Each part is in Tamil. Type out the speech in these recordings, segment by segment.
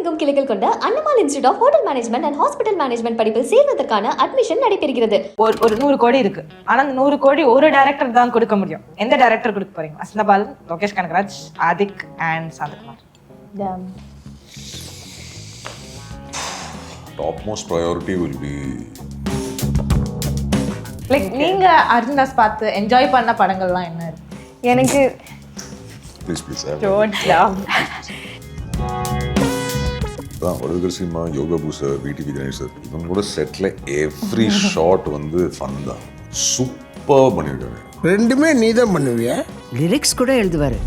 உலகெங்கும் கிளைகள் கொண்ட அண்ணமால் institute of hotel management and hospital management படிப்பில் சேர்வதற்கான அட்மிஷன் நடைபெறுகிறது. ஒரு 100 கோடி இருக்கு. ஆனா அந்த 100 கோடி ஒரு டைரக்டர் தான் கொடுக்க முடியும். எந்த டைரக்டர் கொடுக்க போறீங்க? Vasanthabalan, Lokesh Kanagaraj, Adhik and Santhakumar. Topmost priority will be like நீங்க அர்ஜுன் தாஸ் பார்த்து என்ஜாய் பண்ண படங்கள்லாம் என்ன இருக்கு? எனக்கு please வடகர் சினிமா, யோகா பூசர், விடிவி கணேஷ் சார் இவங்க கூட செட்டில் எவ்ரி ஷாட் வந்து ஃபன் தான். சூப்பராக பண்ணியிருக்காங்க. ரெண்டுமே நீ தான் பண்ணுவியா? லிரிக்ஸ் கூட எழுதுவாரு.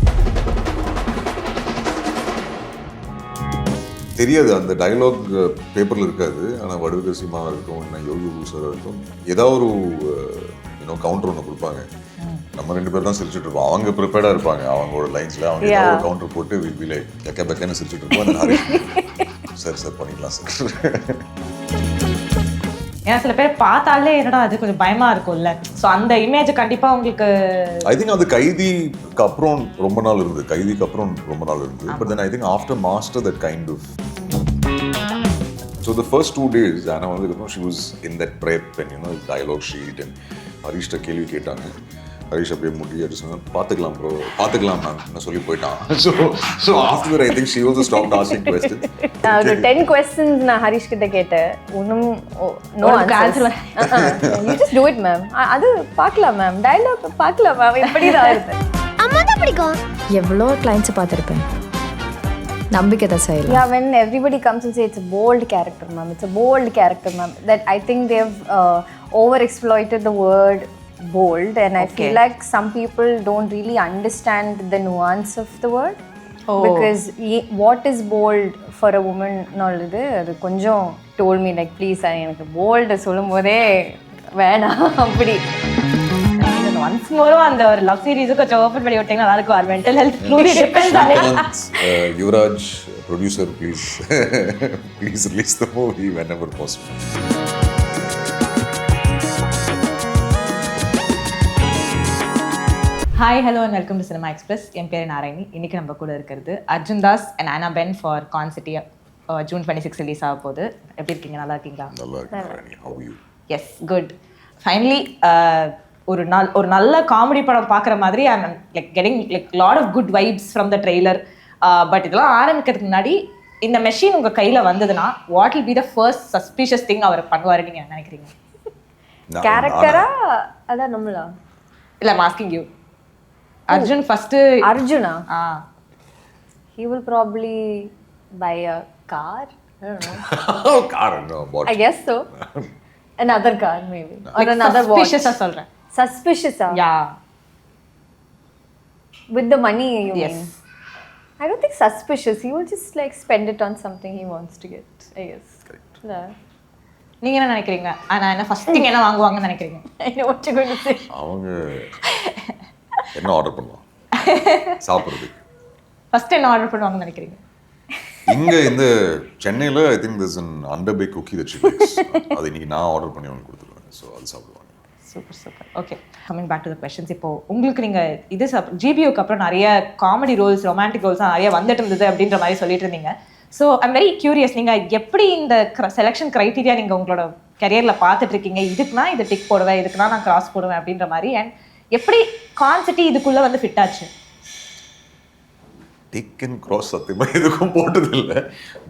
தெரியாது, அந்த டைலாக் பேப்பரில் இருக்காது. ஆனால் வடகர் சினிமாவாக இருக்கட்டும், இல்லை யோகா பூசராக இருக்கட்டும், ஏதாவது ஒரு கவுண்டர் ஒன்று கொடுப்பாங்க. நம்ம 2 பேர் தான் சிரிச்சுட்டு இருப்போம். அவங்க ப்ரிப்பேர்டாக இருப்பாங்க. அவங்களோட லைன்ஸில் அவங்க ஏதாவது கவுண்டர் போட்டு விலை எக்க பெக்கன்னு சிரிச்சுட்டு இருப்போம். சார் பண்ணிக்கலாம் சார். ஏன்னா சில பேர் பார்த்தாலே என்னடா அது கொஞ்சம் பயமா இருக்கும்ல. ஸோ அந்த இமேஜ் கண்டிப்பா உங்களுக்கு ஐ திங்க் அது கைதிக்கு அப்புறம் ரொம்ப நாள் இருந்தது. But then I think after Master that kind of. So the first 2 days Anna வந்து she was in that prep and dialogue sheet and ஹரிஷ்ட கேள்வி கேட்டாங்க. ஹரிஷ் அப்படியே முடியாது சொன்னா பார்த்துக்கலாம் ப்ரோ, பார்த்துக்கலாம் மேம் என்ன சொல்லி போயிட்டான். So after I think she also stopped asking questions. நான் ஒரு 10 क्वेश्चंस நான் ஹரிஷ் கிட்ட கேட்டேன். ஒண்ணும் no answer. You just do it ma'am. அது பார்க்கலாம் மேம், டயலாக் பார்க்கலாம் மேம், இப்படி தான் இருக்கு. அம்மா தான் பிடிக்கும். எவ்வளோ கிளைண்ட்ஸ் பார்த்துருப்பேன். நம்பிக்கை தான் செய்யலாம். Yeah, when everybody comes and say it's a bold character ma'am, it's a bold character ma'am, that I think they've over exploited the word bold, and I feel like some people don't really understand the nuance of the word. Because what is bold for a woman னோலது அது கொஞ்சம் told me like please எனக்கு bold சொல்லும்போதே வேணாம் அப்படி. ஒன்ஸ் மோரும் அந்த ஒரு லவ் சீரிஸ் கொஞ்சம் ஓபன் பண்ணி விட்டீங்கன்னா நல்லா இருக்கும். Mental health truly depends on it. Yuvaraj producer please release the movie whenever possible. Hi hello and welcome to cinema express. என் பேர் நாராயணி. இன்னைக்கு நம்ம கூட இருக்கிறது Arjun Das and Anna Ben for Concity. June 26 release ஆக போகுது. எப்படி இருக்கீங்க? நல்லா இருக்கீங்களா? நல்லா இருக்கேன். How are you? Yes good. Finally ஒரு நல்ல காமெடி படம் பார்க்குற மாதிரி I am like getting like lot of good vibes from the trailer. But இதெல்லாம் ஆரம்பிக்கிறதுக்கு முன்னாடி இந்த மெஷின் உங்கள் கையில் வந்ததுன்னா what will be the first suspicious thing அவர் பண்ணுவார் நீங்கள் நினைக்கிறீங்க? கேரக்டரா அதான் நம்மளா? இல்லை, I'm asking you. Arjun first. Arjuna? He will probably buy a car. I don't know. Oh, car, no. What? I guess so. Another car maybe. Or like another watch. Suspicious சொல்றேன். Suspicious? Yeah. With the money you yes. mean? I don't think suspicious. He will just like spend it on something he wants to get, I guess. Correct. Yeah. நீங்க என்ன நினைக்கிறீங்க? நான் என்ன ஃபர்ஸ்ட் திங் என்ன வாங்குவாங்கன்னு நினைக்கிறீங்க? I know what you're going to say. அவங்க என்ன ஆர்டர் பண்ணுவாங்க சாப்பிட்றதுக்கு? ஃபர்ஸ்ட் என்ன ஆர்டர் பண்ணுவாங்கன்னு நினைக்கிறீங்க? இங்க இந்த சென்னையில் I think this an under bake cookie that she likes. அது இன்னைக்கு நான் ஆர்டர் பண்ணி அவனுக்கு கொடுத்துருவேன். ஸோ அது சாப்பிடுவாங்க. Super. Okay, coming back to the questions. இப்போ உங்களுக்கு நீங்கள் இது ஜிபிஓக்கு அப்புறம் நிறைய காமெடி ரோல்ஸ், ரொமான்டிக் ரோல்ஸ் நிறைய வந்துட்டு இருந்தது அப்படின்ற மாதிரி சொல்லிட்டு இருந்தீங்க. ஸோ ஐம் வெரி கியூரியஸ், நீங்கள் எப்படி இந்த செலெக்ஷன் க்ரைட்டீரியா நீங்கள் உங்களோட கரியரில் பார்த்துட்டு இருக்கீங்க? இதுக்குனா இது டிக் போடுவேன், இதுக்குனா நான் கிராஸ் போடுவேன் அப்படின்ற மாதிரி. அண்ட் எப்படி கான்சிட்டி இதுக்குள்ளே வந்து ஃபிட் ஆச்சு? டிக் அண்ட் கிராஸ் சத்தியமாக எதுக்கும் போட்டதில்லை.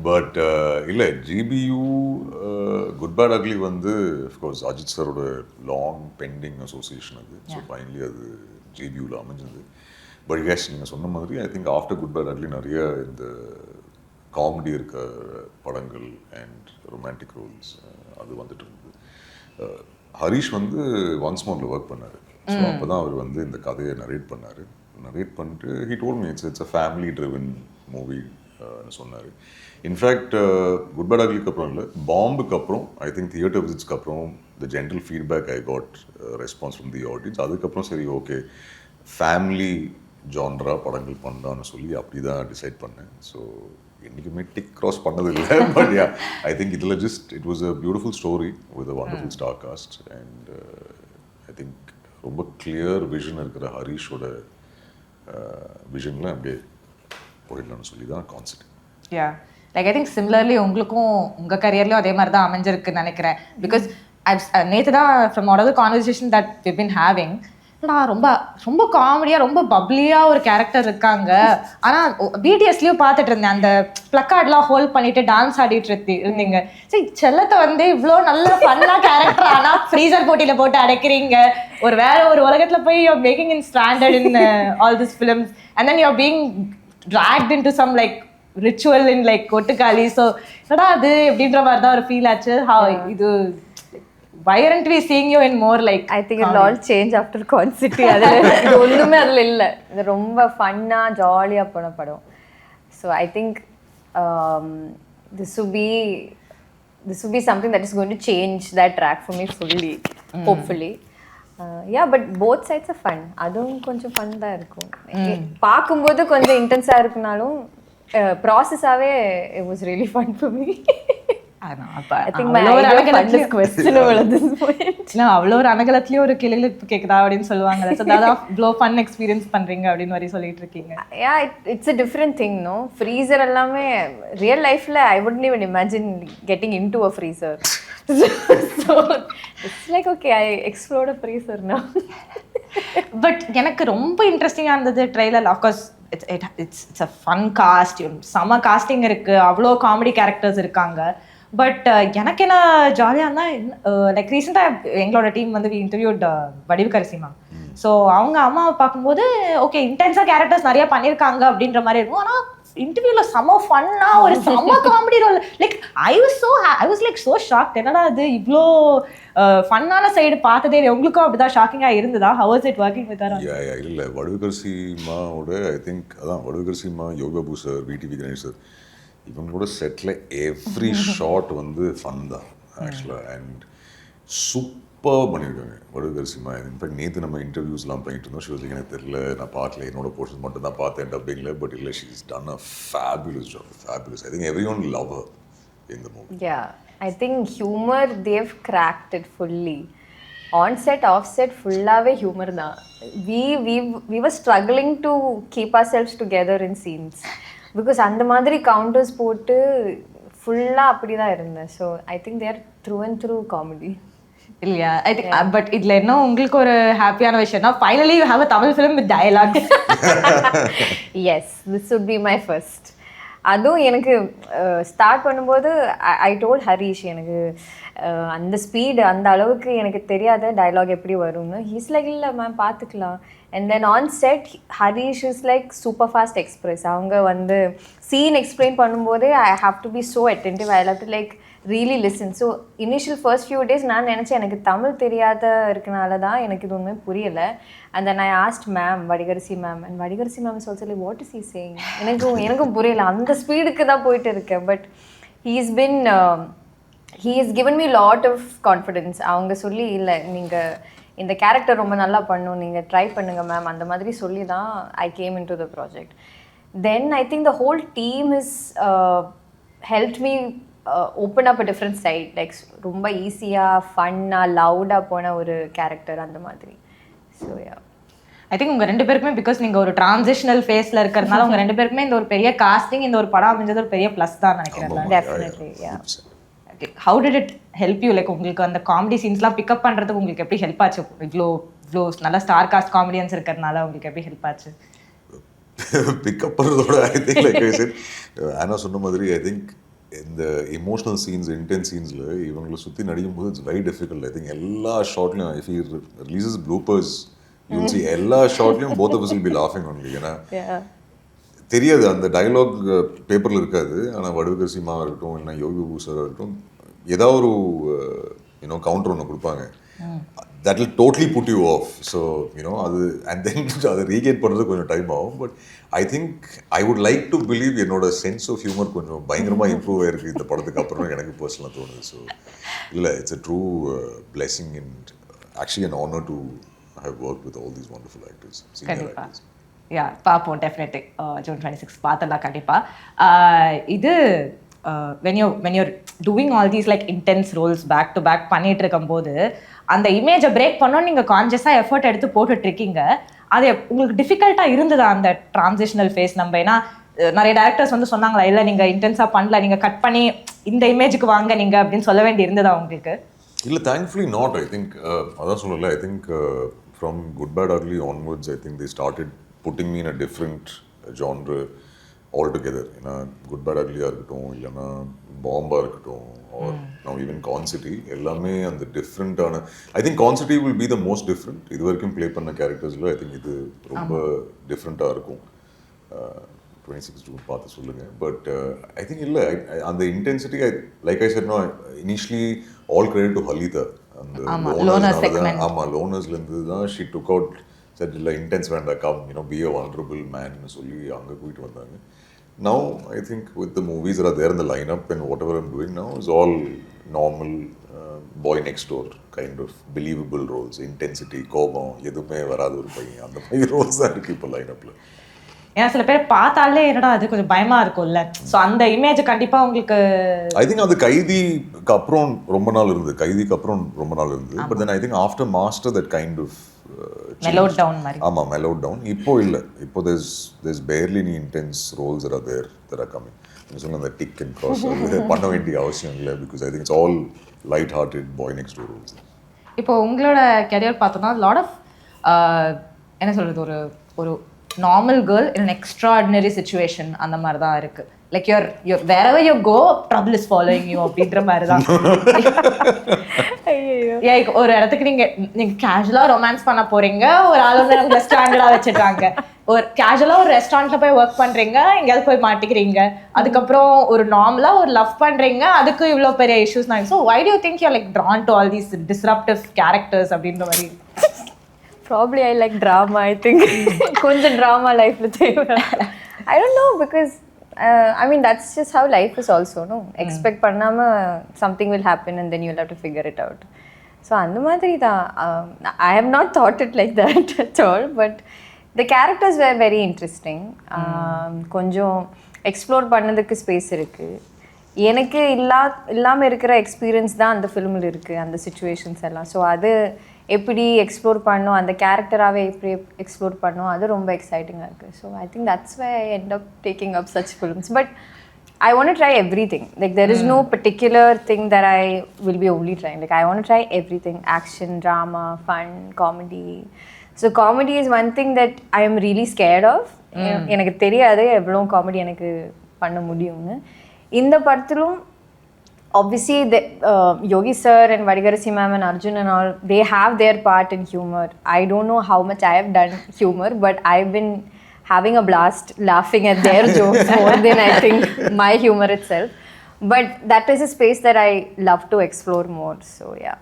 பட் இல்லை, ஜிபியூ குட் பேட் அக்லி வந்து அஃப்கோர்ஸ் அஜித் சாரோட லாங் பெண்டிங் அசோசியேஷன் அது. ஸோ ஃபைனலி அது ஜிபியூவில் அமைஞ்சது. பட் எஸ், நீங்கள் சொன்ன மாதிரி I think after Good Bad Ugly நிறைய இந்த காமெடி இருக்க படங்கள் அண்ட் ரொமான்டிக் ரோல்ஸ் அது வந்துட்டு இருந்தது. ஹரிஷ் வந்து ஒன்ஸ் மோரில் ஒர்க் பண்ணார். ஸோ அப்போ தான் அவர் வந்து இந்த கதையை நரேட் பண்ணிட்டு he told me it's a family driven movie சொன்னார். இன்ஃபேக்ட் குட் பேட் அக்லிக்கு அப்புறம் இல்லை, பாம்புக்கு அப்புறம் ஐ திங்க் தியேட்டர் விசிட்ஸ்க்கு அப்புறம் the general feedback I got response from the audience. அதுக்கப்புறம் சரி ஓகே ஃபேமிலி ஜான்ரா படங்கள் பண்ணலான்னு சொல்லி அப்படி தான் டிசைட் பண்ணேன். ஸோ என்றைக்குமே டிக் கிராஸ் பண்ணதில்லை. பட் யா, ஐ திங்க் இதில் just it was a beautiful story with a wonderful star cast and I think ரொம்ப கிளியர் விஷன் இருக்கிற ஹரிஷோட விஷனில் அப்படியே போயிடலாம்னு சொல்லி தான் கான்சிட்டி. யா, லைக் ஐ திங்க் சிமிலர்லி உங்களுக்கும் உங்கள் கரியர்லையும் அதே மாதிரி தான் அமைஞ்சிருக்குன்னு நினைக்கிறேன். பிகாஸ் நேற்று தான் from all of the conversation that we been having, ரொம்ப ரொம்ப காமெடியாக ரொம்ப பப்ளியாக ஒரு கேரக்டர் இருக்காங்க. ஆனால் பிடிஎஸ்லேயும் பார்த்துட்டு இருந்தேன், அந்த பிளக்கார்ட்லாம் ஹோல்ட் பண்ணிட்டு டான்ஸ் ஆடிட்டு இருந்தீங்க. சரி, செல்லத்தை வந்து இவ்வளோ நல்ல ஃபன்னாக கேரக்டர் ஆனால் ஃப்ரீசர் போட்டியில் போட்டு அடைக்கிறீங்க. வேற ஒரு உலகத்தில் போய் you are making in standard in all this films and then you are being dragged into some like ritual in like Kottukkaali. So என்னடா அது எப்படின்ற மாதிரி தான் ஒரு ஃபீல் ஆச்சு. இது why aren't we seeing you in more like I think it'll all change after Concity. அது ஒண்ணுமே அதுல இல்ல, இது ரொம்ப ஃபன்னா ஜாலியா போன படம். So I think this will be something that is going to change that track for me fully, hopefully. Yeah, but both sides are fun. அதுவும் கொஞ்சம் ஃபன் தான் இருக்கும். பார்க்கும்போது கொஞ்சம் இன்டென்ஸா இருக்குனாலும் ப்ராசஸாவே it was really fun for me. அவ்வளோ ஒரு அனகலத்துலயும் ஒரு கிளிப்பு கேக்குதா அப்படின்னு சொல்லுவாங்க. இவ்வளோ ஃபன் எக்ஸ்பீரியன்ஸ் பண்றீங்க அப்படின்னு மாதிரி சொல்லிட்டு இருக்கீங்க. It's a different thing, no? Freezer எல்லாமே ரியல் லைஃப்ல I wouldn't even imagine getting into a freezer. So it's like okay, I explored a freezer now. But எனக்கு ரொம்ப இன்ட்ரெஸ்டிங்கா இருந்தது trailer. Of course it's a fun cost, செம காஸ்டிங் இருக்கு, அவ்வளோ காமெடி கேரக்டர்ஸ் இருக்காங்க. பட் எனக்கு என்ன ஜாலியாக இருந்தால் லைக் ரீசெண்டாக எங்களோட டீம் வந்து இன்டர்வியூட் வடிவுக்கரசிமா. ஸோ அவங்க அம்மாவை பார்க்கும்போது ஓகே இன்டென்ஸாக கேரக்டர்ஸ் நிறைய பண்ணியிருக்காங்க அப்படின்ற மாதிரி இருக்கும். ஆனால் இன்டர்வியூவில் செம ஃபன்னாக ஒரு செம comedy role. Like I was like so shocked. என்னடா அது இவ்வளோ ஃபன்னான சைடு பார்த்ததே உங்களுக்கும் அப்படிதான் ஷாக்கிங்காக இருந்ததா? How was it working with her? இல்லை, வடிவுக்கரசிமாவோட ஐ திங்க் அதான் வடிவுக்கரசிமா, யோகாபு சார், விடிவி கணேஷ் சார், இவங்களோட செட்டில் எவ்ரி ஷாட் வந்து ஃபன் தான் ஆக்சுவலாக. அண்ட் சூப்பராக பண்ணியிருக்காங்க வடிவுக்கரசிமா. இன்ஃபேக்ட் நேற்று நம்ம இன்டர்வியூஸ்லாம் பண்ணிட்டு இருந்தோம். ஷி எனக்கு தெரியல, நான் பார்க்கல, என்னோட போர்ஷன் மட்டும் தான் பார்த்தேன் டப்பிங்கில். பட் இல்லை, she is done a fabulous job, fabulous. I think everyone love her in the movie. Yeah, I think humor they've cracked it fully. On set, off set, fullave humor da. We were struggling to keep ourselves together in scenes because அந்த மாதிரி counters போட்டு ஃபுல்லா அப்படி தான் இருந்தேன். So I think they are through and through comedy. இல்லையா? ஐ திங்க் பட் இதுல என்ன உங்களுக்கு ஒரு ஹாப்பியான விஷயம்னா finally you have a Tamil film with dialogue. Yes, this would be my first. அதுவும் எனக்கு ஸ்டார்ட் பண்ணும்போது ஐ டோல்ட் ஹரீஷ், எனக்கு அந்த ஸ்பீடு அந்த அளவுக்கு எனக்கு தெரியாத டயலாக் எப்படி வரும்னு. ஹீஸ் லைக் இல்லை மேம் பார்த்துக்கலாம். And then on set Harish is like super fast express. அவங்க வந்து சீன் எக்ஸ்பிளைன் பண்ணும்போதே I have to be so attentive. I have to like really listen. So initial first few days நான் நினச்சேன் எனக்கு தமிழ் தெரியாத இருக்கனால தான் எனக்கு இது ஒன்றுமே புரியலை. And then I asked ma'am, Vadivukkarasi ma'am, and Vadivukkarasi ma'am is also like what is he saying? எனக்கும் புரியல, அந்த ஸ்பீடுக்கு தான் போயிட்டு இருக்கேன். But he has given me lot of confidence. அவங்க சொல்லி இல்லை நீங்கள் இந்த கேரக்டர் ரொம்ப நல்லா பண்ணும், நீங்கள் ட்ரை பண்ணுங்க மேம், அந்த மாதிரி சொல்லி தான் I came into the project. Then I think the whole team has helped me open up a different side, like ரொம்ப ஈஸியாக ஃபன்னாக லவுடாக போன ஒரு கேரக்டர் அந்த மாதிரி. ஸோ ஐ திங்க் உங்கள் ரெண்டு பேருக்குமே பிகாஸ் நீங்கள் ஒரு டிரான்சிஷனல் ஃபேஸில் இருக்கிறதுனால உங்கள் ரெண்டு பேருக்குமே இந்த ஒரு பெரிய காஸ்டிங், இந்த ஒரு படம் அமைஞ்சது ஒரு பெரிய ப்ளஸ் தான் நினைக்கிறேன். Definitely. Okay, how did it help you? Like உங்களுக்கு அந்த காமெடி சீன்ஸ்லாம் பிக்கப் பண்ணுறதுக்கு உங்களுக்கு எப்படி ஹெல்ப் ஆச்சு? இவ்வளோ நல்ல ஸ்டார் காஸ்ட் காமெடியன்ஸ் இருக்கிறதுனால உங்களுக்கு எப்படி ஹெல்ப் ஆச்சு? பிக்கப் பண்ணுறதோட I think like I said, ஆனா சொன்ன மாதிரி ஐ திங்க் இந்த எமோஷனல் சீன்ஸ், இன்டென்ஸ் சீன்ஸில் இவங்களை சுற்றி நடிக்கும்போது it's very difficult. I think எல்லா ஷார்ட்லையும் if he releases bloopers you see எல்லா ஷார்ட்லையும் both of us will be laughing only. ஏன்னா தெரியாது, அந்த டயலாக் பேப்பரில் இருக்காது. ஆனால் வடிவுக்கரசிமாவாக இருக்கட்டும், இல்லைனா யோகி பூசாராக இருக்கட்டும், ஏதாவது ஒரு கவுண்டர் ஒன்று கொடுப்பாங்க. that will totally put you off. So அது and then அதை ரீகெயின் பண்ணுறது கொஞ்சம் டைம் ஆகும். But I think I would like to believe என்னோட சென்ஸ் ஆஃப் ஹியூமர் கொஞ்சம் பயங்கரமாக இம்ப்ரூவ் ஆகிருக்கு இந்த படத்துக்கு அப்புறம் எனக்கு பர்சனலாக தோணுது. ஸோ இல்லை, it's a true blessing and actually an honour to have work with all these wonderful actors, senior actors. Yeah, பார்ப்போம் டெஃபினெட்லி. June 26 பார்த்தலாம் கண்டிப்பாக. இது when you're doing all these like intense roles back to back பண்ணிட்டு இருக்கும்போது அந்த இமேஜை பிரேக் பண்ணோன்னு நீங்கள் கான்ஷியஸாக எஃபர்ட் எடுத்து போட்டுட்ருக்கீங்க. அது உங்களுக்கு டிஃபிகல்ட்டாக இருந்ததா அந்த ட்ரான்சிஷனல் ஃபேஸ்? நம்ம ஏன்னா நிறைய டேரக்டர்ஸ் வந்து சொன்னாங்களா இல்லை நீங்கள் இன்டென்ஸாக பண்ணல, நீங்கள் கட் பண்ணி இந்த இமேஜுக்கு வாங்க நீங்கள் அப்படின்னு சொல்ல வேண்டி இருந்ததா உங்களுக்கு? இல்லை, தேங்க்ஃபுல்லி நாட். ஐ திங்க் அதான் சொல்லலை. I think from Good Bad Ugly onwards I think they started putting me in a different genre all together. ஏன்னா குட் பேட் அக்லியாக இருக்கட்டும், இல்லைன்னா பாம்பாக இருக்கட்டும், ஆர் நவ் ஈவன் கான்சிட்டி, எல்லாமே அந்த டிஃப்ரெண்ட்டான. I think Concity will be the most different. இது வரைக்கும் ப்ளே பண்ண கேரக்டர்ஸில் ஐ திங்க் இது ரொம்ப டிஃப்ரெண்ட்டாக இருக்கும். 26 June பார்த்து சொல்லுங்கள். பட் ஐ திங்க் இல்லை, அந்த intensity like I said no initially all credit to Halitha. அந்த லோனர்ஸ்லேருந்து தான் ஷீ டுக் அவுட் செட் இல்லை இன்டென்ஸ் வேண்டாம், கம் பி அ வல்னரபிள் மேன்னு சொல்லி அங்கே கூப்பிட்டு வந்தாங்க. Now I think with the movies that are there in the lineup and whatever I'm doing now is all normal boy next door kind of believable roles. Intensity, கோபம் எதுவுமே வராத ஒரு பையன், அந்த மாதிரி ரோல்ஸ் தான் இருக்குது இப்போ லைனப்பில். ஏன்னா சில பேர் பார்த்தாலே என்னடா அது கொஞ்சம் பயமாக இருக்கும்ல, ஸோ அந்த இமேஜ் கண்டிப்பாக உங்களுக்கு. ஐ திங்க் அது கைதிக்கு அப்புறம் ரொம்ப நாள் இருந்தது, but then I think after Master that kind of mellowed down மாதிரி. ஆமா, mellowed down. இப்போ இல்லை, இப்போ there's barely any intense roles that are coming. நீங்க சொன்ன அந்த டிக் அண்ட் கிராஸ் பண்ண வேண்டிய அவசியம் இல்லை, because I think it's all light hearted boy next door roles. இப்போ உங்களோட கெரியர் பார்த்தோம்னா லாட் ஆஃப் என்ன சொல்றது, ஒரு normal girl in extraordinary situation அந்த மாதிரி தான் இருக்கு. Like your wherever you go trouble is following you அப்படின்ற மாதிரி தான். ஒரு இடத்துக்கு நீங்க கேஷுவலா ரொமான்ஸ் பண்ண போறீங்க, ஒரு ஆள் வந்து நம்ம ஸ்டாண்டர்டா வச்சிருக்காங்க. ஒரு கேஷுவலா ஒரு ரெஸ்டாரண்ட்ல போய் ஒர்க் பண்றீங்க, எங்கேயாவது போய் மாட்டிக்கிறீங்க. அதுக்கப்புறம் ஒரு நார்மலா ஒரு லவ் பண்றீங்க, அதுக்கு இவ்வளவு பெரிய இஷ்யூஸ் நான். So why do you think you're like drawn to all these disruptive characters அப்படின்ற மாதிரி? Probably I like drama, I think. கொஞ்சம் drama lifeல தேவை. I don't know, because I mean that's just how life is also, no? Expect பண்ணாம something will happen and then you'll have to figure it out. So அந்த மாதிரி தான். I have not thought it like that at all, but the characters were very interesting. கொஞ்சம் எக்ஸ்ப்ளோர் பண்ணதுக்கு ஸ்பேஸ் இருக்கு. எனக்கு இல்லாமல் இருக்கிற எக்ஸ்பீரியன்ஸ் தான் அந்த ஃபிலிமில் இருக்குது, அந்த சுச்சுவேஷன்ஸ் எல்லாம். ஸோ அது எப்படி எக்ஸ்ப்ளோர் பண்ணோம், அந்த கேரக்டராகவே எப்படி எக்ஸ்ப்ளோர் பண்ணோம், அது ரொம்ப எக்ஸைட்டிங்காக இருக்குது. So I think that's why I end up taking up such films. But I want to try everything. Like there is no particular thing that I will be only trying. Like I want to try everything: action, drama, fun, comedy. So comedy is one thing that I am really scared of. எனக்கு தெரியாது எவ்வளோ காமெடி எனக்கு பண்ண முடியும்னு. இந்த படத்திலும் obviously the Yogi sir and Vadigarasi ma'am and Arjun and all, they have their part in humor. I don't know how much I have done humor, but I've been having a blast laughing at their jokes more than I think my humor itself. But that is a space that I love to explore more. So yeah.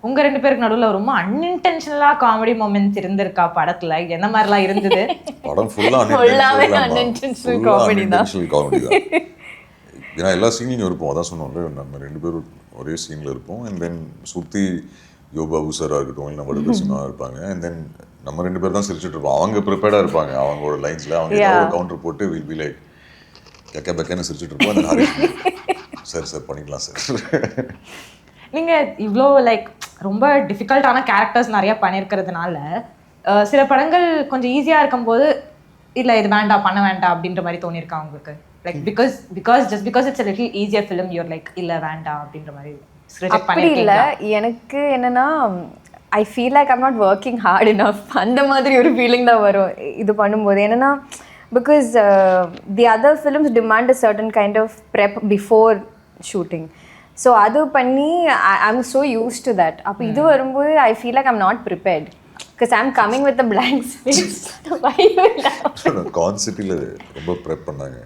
உங்க ரெண்டு பேருக்கு நடுவில் ரொம்ப அன்இன்டென்ஷனலா காமெடி மொமெண்ட்ஸ் இருந்திருக்கா படத்துல? என்ன மாதிரிலாம் இருந்தது? படம் ஃபுல்லா unintentional comedy தான். ஏன்னா எல்லா சீன்லையும் இருப்போம், அதான் சொன்னோம்ல, நம்ம ரெண்டு பேரும் ஒரே சீனில் இருப்போம். அண்ட் தென் சுற்றி யோபாபு சாராக இருக்கட்டும், இல்லை வடுபசிமாக இருப்பாங்க. அண்ட் தென் நம்ம ரெண்டு பேர் தான் சிரிச்சுட்டு இருப்போம். அவங்க ப்ரிப்பேர்டாக இருப்பாங்க, அவங்களோட லைன்ஸில் அவங்க ஏதாவது கவுண்டர் போட்டு வில் பி லைக் கெக்க பெக்கன்னு சிரிச்சுட்டு இருப்போம். அந்த ஹரிஷ் சார் பண்ணிக்கலாம் சார். நீங்கள் இவ்வளோ லைக் ரொம்ப டிஃபிகல்ட்டான கேரக்டர்ஸ் நிறையா பண்ணியிருக்கிறதுனால சில படங்கள் கொஞ்சம் ஈஸியாக இருக்கும்போது இல்லை இது வேண்டாம் பண்ண வேண்டாம் அப்படின்ற மாதிரி தோணியிருக்கா உங்களுக்கு? Like because just because it's a little easier film you're like இல்லை வேண்டாம் அப்படின்ற மாதிரி அப்படி இல்லை. எனக்கு என்னன்னா I feel like I'm not working hard enough, அந்த மாதிரி ஒரு ஃபீலிங் தான் வரும் இது பண்ணும்போது. என்னன்னா because the other films demand a certain kind of prep before shooting. So அது பண்ணி I am so used to that. அப்போ இது வரும்போது I feel like I'm not prepared because I'm coming with a blank space. Why you laugh? கான்சிட்டில ரொம்ப ப்ரெப் பண்ணாங்க.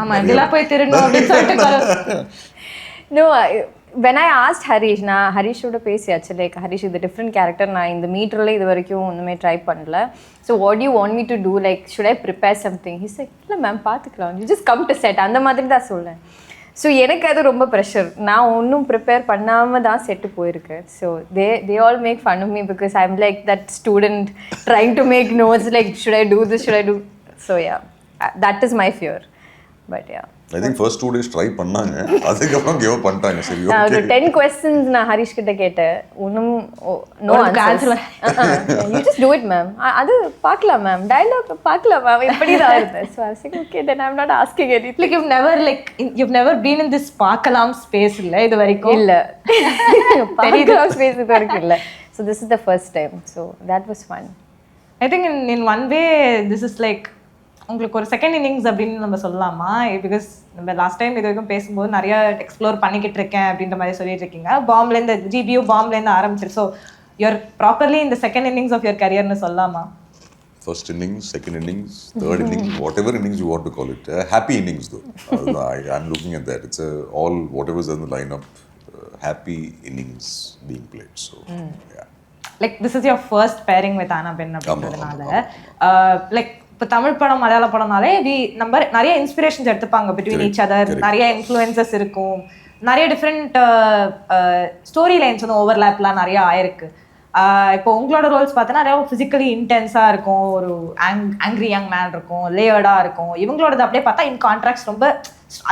ஆமா, இதெல்லாம் போய் திருடணும் அப்படி சொல்லிட்டு. No, when I asked Harish, நான் ஹரிஷோட பேசியாச்சு, லைக் ஹரிஷ் இது டிஃப்ரெண்ட் கேரக்டர், நான் இந்த மீட்டரில் இது வரைக்கும் ஒன்றுமே ட்ரை பண்ணல. So what you want me to do, like should I prepare something? He's like இல்லை மேம் பார்த்துக்கலாம், you just come to set, அந்த மாதிரி தான் சொல்லேன். ஸோ எனக்கு அது ரொம்ப ப்ரெஷர். நான் ஒன்றும் ப்ரிப்பேர் பண்ணாமல் தான் செட்டு போயிருக்கேன். So they all make fun of me because I'm like that student trying to make notes, like should I do this, should I do? So yeah, that is my fear. But yeah, I think first 2 days try பண்ணாங்க, அதுக்கப்புறம் கிவ் அப் பண்ணிட்டாங்க. சரி நான் ஓகே. ஒரு 10 questions நான் ஹரிஷ் கிட்ட கேட்டேன். ஒன்னும் no answer. You just do it ma'am. அது பார்க்கலாம் மேம், டயலாக் பார்க்கலாம் மேம், இப்படி தான் இருந்தது. So I was like okay then I'm not asking anything. Like you've never been in this பார்க்கலாம் ஸ்பேஸ் இல்ல இது வரைக்கும்? இல்ல. பார்க்கலாம் ஸ்பேஸ் இது வரைக்கும் இல்ல. So this is the first time. So that was fun. I think in one way this is like உங்களுக்கு ஒரு செகண்ட் இன்னிங்ஸ் அப்படின்னு நம்ம சொல்லலாமா? பிகாஸ் நம்ம லாஸ்ட் டைம் இது வரைக்கும் பேசும்போது நிறைய எக்ஸ்ப்ளோர் பண்ணிக்கிட்டு இருக்கேன் அப்படின்ற மாதிரி சொல்லிட்டு இருக்கீங்க. பாம்லேருந்து ஜிபியூ பாம்லேருந்து ஆரம்பிச்சிரு. ஸோ யூஆர் ப்ராப்பர்லி இந்த செகண்ட் இன்னிங்ஸ் ஆஃப் யுவர் கரியர்னு சொல்லலாமா? First innings, second innings, third innings, whatever innings you want to call it. Happy innings though. I'm looking at that. It's all whatever's in the lineup, happy innings being played. So yeah. Like this is your first pairing with Anna Ben அப்படின்றதுனால like இப்போ தமிழ் படம் மலையாள படம்னாலே நம்ம நிறைய இன்ஸ்பிரேஷன்ஸ் எடுத்துப்பாங்க பிட்வீன் ஈச் அதர். நிறைய இன்ஃப்ளூயன்சஸ் இருக்கும், நிறைய டிஃப்ரெண்ட் ஸ்டோரி லைன்ஸ் வந்து ஓவர்லேப்லாம் நிறைய ஆயிருக்கு. இப்போ உங்களோட ரோல்ஸ் பார்த்தோன்னா நிறைய ஃபிசிக்கலி இன்டென்ஸாக இருக்கும், ஒரு ஆங்க்ரி யங் மேன் இருக்கும், லேயர்டாக இருக்கும். இவங்களோடது அப்படியே பார்த்தா இன் கான்ட்ராக்ட்ஸ் ரொம்ப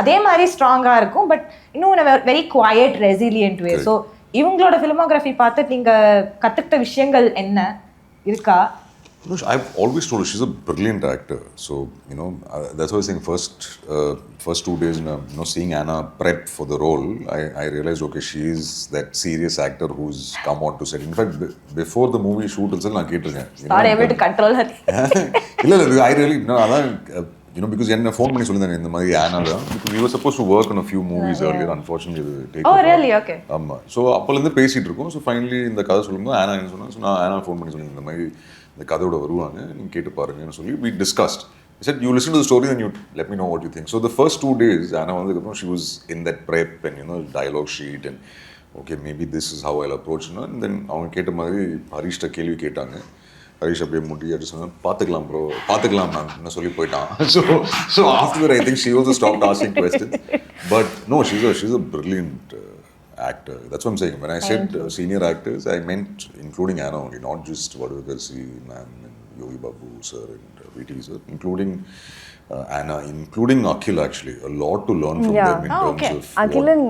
அதே மாதிரி ஸ்ட்ராங்காக இருக்கும், பட் இன்னும் வெரி குவாய்ட் ரெசிலியன்ட் வே. ஸோ இவங்களோட ஃபிலிமோகிராஃபி பார்த்து நீங்கள் கற்றுக்கிட்ட விஷயங்கள் என்ன இருக்கா? No, I've always told her she's a brilliant actor. So, that's why I was saying first 2 days, seeing Anna prep for the role, I realized, okay, she is that serious actor who's come on to set. In fact, before the movie shoot itself, I கேட்டிருக்கேன். Not able to control her. இல்ல, I really, அதான், because என்ன ஃபோன் பண்ணி சொல்லியிருந்தாங்க இந்த மாதிரி ஆனா தான். Because we were supposed to work on a few movies earlier. Unfortunately, it take Oh, really? Okay. ஆமா. So, அப்போலேருந்து பேசிட்டு இருக்கோம். So, finally, இந்த கதை சொல்லும்போது ஆனா என்ன சொன்னாங்க. So, நான் ஆனா ஃபோன் பண்ணி சொன்னேன் இந்த மாதிரி இந்த கதையோட வருவாங்க, நீங்கள் கேட்டு பாருங்கன்னு சொல்லி we discussed. I said, you listen to the story and you let me know what you think. So the first 2 days, Anna வந்ததுக்கப்புறம் she was in that prep and dialogue sheet and okay, maybe this is how I'll approach. And then அவங்க கேட்ட மாதிரி ஹரிஷ்ட கேள்வி கேட்டாங்க. ஹரிஷ் அப்படியே முட்டி அடிச்சு சொன்னா பார்த்துக்கலாம் ப்ரோ, பார்த்துக்கலாம் மேம் என்ன சொல்லி போயிட்டான். So after that I think she also stopped asking questions. But no, she's a brilliant actor. That's what I'm saying. When I said senior actors, I meant including Anna only, not just Vaduvekar ma'am and Yogi Babu sir and VT sir, including Anna, including Akhil actually. A lot to learn from them in terms of Akhilan,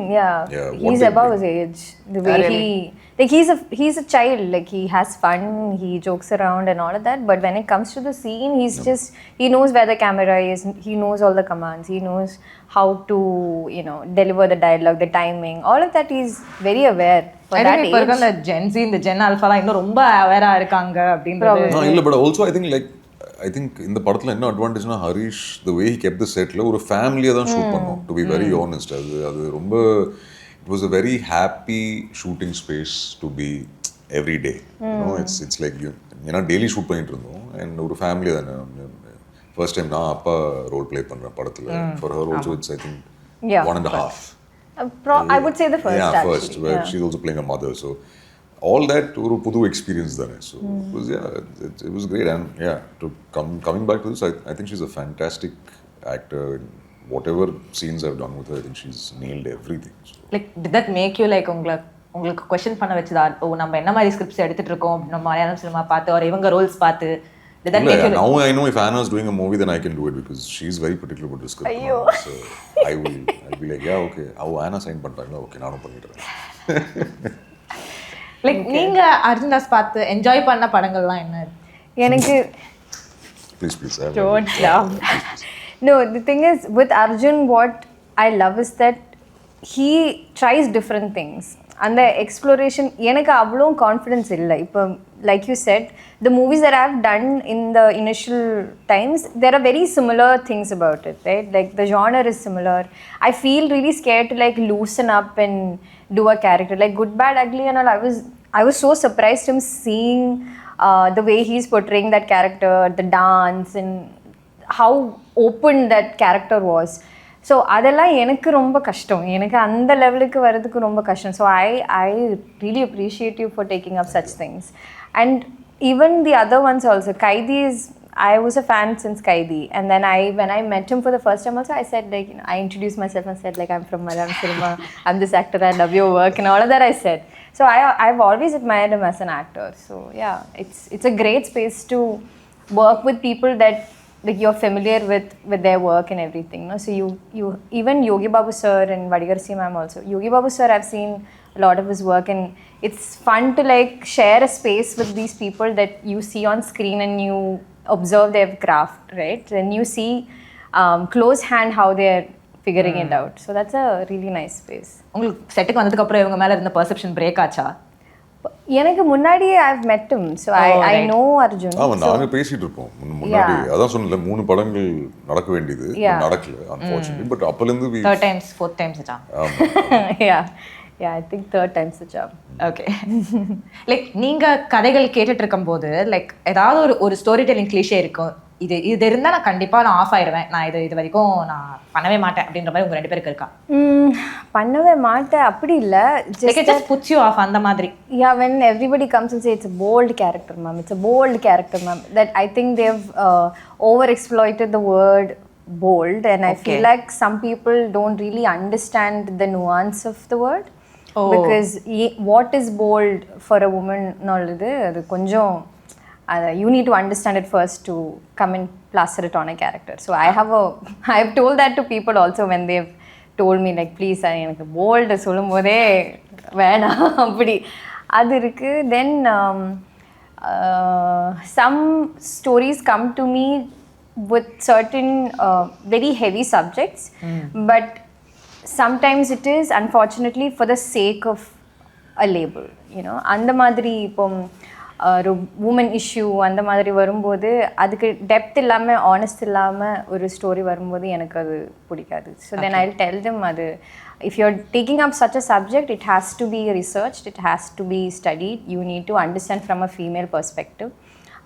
he's above his age. The way he's a child, like he has fun, he jokes around and all of that, but when it comes to the scene, he knows where the camera is, he knows all the commands, he knows how to deliver the dialogue, the timing, all of that he's very aware for I that think age. the Gen Z, இந்த Gen Alpha எல்லாம் இன்னும் ரொம்ப அவேரா இருக்காங்க அப்படின்றது. No, இல்ல, but also I think இந்த படத்துல என்ன அட்வான்டேஜ்னா Harish the way he kept the setல ஒரு ஃபேமிலியா தான் ஷூட் பண்ணோம், to be very honest. அது ரொம்ப it was a very happy shooting space to be every day. It's like ஏன்னா டெய்லி ஷூட் பண்ணிட்டு இருந்தோம் and ஒரு ஃபேமிலியா தானே. ஃபர்ஸ்ட் டைம் நான் அப்பா ரோல் ப்ளே பண்றேன் படத்துல. For her also it's I think 1.5. I would say the first actually. First where she's also playing a mother, so all that ஒரு புது எக்ஸ்பீரியன்ஸ் தானே. So it was great. And to coming back to this, I think she's a fantastic actor. Whatever scenes I've done with her, I think she's nailed everything. So. Like did that make you like உங்களுக்கு क्वेश्चन பண்ண வச்சதா? நம்ம என்ன மாதிரி ஸ்கிரிப்ட்ஸ் எடுத்துட்டு இருக்கோம் நம்ம மலையாளம் சினிமா பார்த்து or இவங்க ரோல்ஸ் பார்த்து? Did that make you now I know if Anna is doing a movie then I can do it because she's very particular about the script. So I'll be like okay, Anna sign பண்ணிட்டாங்களா, okay நானும் பண்ணிடுறேன். லைக் நீங்க அர்ஜுன் தாஸ் பார்த்து என்ஜாய் பண்ண படங்கள்லாம் என்ன? எனக்கு please don't love. No, the thing is with Arjun what I love is that he tries different things. அந்த எக்ஸ்ப்ளோரேஷன் எனக்கு அவ்வளோ கான்ஃபிடென்ஸ் இல்லை. இப்போ like you said the movies that I've done in the initial times, there are very similar things about it, right? Like the genre is similar. I feel really scared to like loosen up and do a character like Good Bad Ugly and all. I was so surprised him seeing the way he's portraying that character, the dance and how open that character was. So அதெல்லாம் எனக்கு ரொம்ப கஷ்டம், எனக்கு அந்த லெவலுக்கு வர்றதுக்கு ரொம்ப கஷ்டம். So I really appreciate you for taking up such things. And even the other ones also, Kaithi is, I was a fan since Kaithi, and then when I met him for the first time also, I said like I introduced myself and said like I'm from Malayalam cinema, I'm this actor, I love your work and all of that I said. So I've always admired him as an actor. So yeah, it's a great space to work with people that like you're familiar with their work and everything, no? So you even Yogi Babu sir and Vadigarsi ma'am also. Yogi Babu sir, I've seen a lot of his work, and it's fun to like share a space with these people that you see on screen and you observe their craft, right? And you see close hand how they're figuring it out. So that's a really nice space. உங்களுக்கு செட்டுக்கு வந்ததுக்கு அப்புறம் இவங்க மேல இருந்த பெர்செப்ஷன் பிரேக் ஆச்சா? எனக்கு முன்னாடியே I've met him, so I know Arjun. நாங்க பேசிட்டு இருப்போம் முன்னாடி. அதான் சொன்னல 3 படங்கள் நடக்க வேண்டியது நடக்கல unfortunately, but அப்பல இருந்து third times fourth times ah? Yeah, I think third time's the charm. Okay. Like நீங்க கதைகள் கேட்டுட்டு இருக்கும்போது லைக் ஏதாவது ஒரு ஸ்டோரி டெல்லிங் கிளிஷே இருக்கும், இது இருந்தா நான் கண்டிப்பா நான் ஆஃப் ஆயிடுவேன், நான் இது வரைக்கும் நான் பண்ணவே மாட்டேன் அப்படின்ற மாதிரி உங்க 2 பேருக்கு இருக்கா? பண்ணவே மாட்டேன் அப்படி இல்ல, just puts you off அந்த மாதிரி. Yeah, when everybody comes and say it's a bold character ma'am, it's a bold character ma'am, that I think they've over exploited the word bold, and I feel like some people don't really understand the nuance of the word. Because what is bold for a woman nolludu adu konjam you need to understand it first to come and plaster it on a character. So I have told that to people also when they've told me like please எனக்கு bold சொல்லும்போதே வேணாம் அப்படி அது இருக்கு. Then some stories come to me with certain very heavy subjects, but sometimes it is unfortunately for the sake of a label, you know. அந்த மாதிரி இப்போ ஒரு உமன் இஷ்யூ அந்த மாதிரி வரும்போது அதுக்கு டெப்த் இல்லாமல் ஆனஸ்ட் இல்லாமல் ஒரு ஸ்டோரி வரும்போது எனக்கு அது பிடிக்காது. So then I will tell them அது if you're taking up such a subject, it has to be researched, it has to be studied, you need to understand from a female perspective.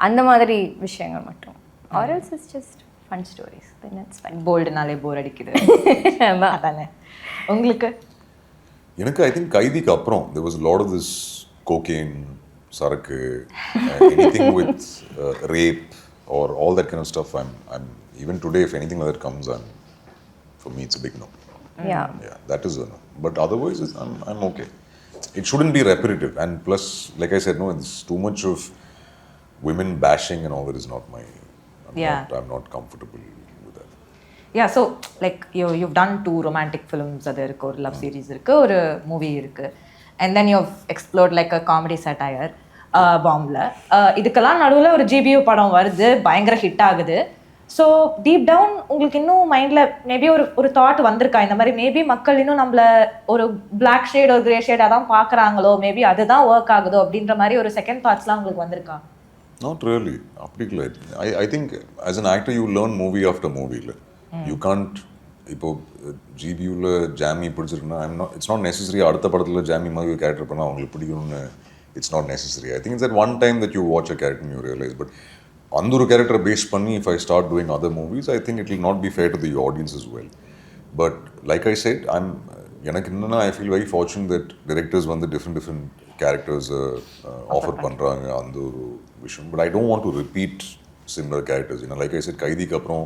அந்த மாதிரி விஷயங்கள் மட்டும், or else it's just fun stories, then it's fine. போல்டுனாலே போர் அடிக்குது அதானே உங்களுக்கு? எனக்கு ஐ திங்க் கைதிக்கு அப்புறம் there was a lot of this cocaine, சரக்கு, anything with rape or all that kind of stuff. I'm even today if anything like that comes, for me it's a big no. Yeah, that is a no. But otherwise I'm okay. It shouldn't be repetitive, and plus like I said, no, it's too much of women bashing and all that is not my I'm not comfortable with that. Yeah, so like you've done 2 romantic films, அது இருக்கு, ஒரு love series இருக்கு, ஒரு மூவி இருக்கு, and then you've explored like a comedy satire பாம்ல. இதுக்கெல்லாம் நடுவில் ஒரு GBU படம் வருது, பயங்கர ஹிட் ஆகுது. ஸோ டீப் டவுன் உங்களுக்கு இன்னும் மைண்டில் மேபி ஒரு தாட் வந்திருக்கா, இந்த மாதிரி மேபி மக்கள் இன்னும் நம்மள ஒரு பிளாக் ஷேட் ஒரு கிரே ஷேடாக தான் பார்க்குறாங்களோ, மேபி அதுதான் ஒர்க் ஆகுதோ அப்படின்ற மாதிரி ஒரு செகண்ட் தாட்ஸ்லாம் உங்களுக்கு வந்திருக்கா? Not really. அப்படி இல்லை. I think as an actor you learn movie after movie. You can't இப்போ GBUல ஜாமி பிடிச்சிருக்குன்னா it's not necessary அடுத்த படத்தில் ஜாமி மாதிரி ஒரு கேரக்டர் பண்ணால் அவங்களுக்கு பிடிக்கணும்னு it's not necessary. I think it's at one time that you watch a character and you realize. But அந்த ஒரு கேரக்டரை பேஸ் பண்ணி if I start doing other movies, I think it will not be fair to the audience as well. But like I said, எனக்கு என்னன்னா I feel very fortunate that directors வந்து different characters offer பண்ணுறாங்க அந்த ஒரு விஷயம். But I don't want to repeat similar characters. Like I said, கைதிக்கு அப்புறம்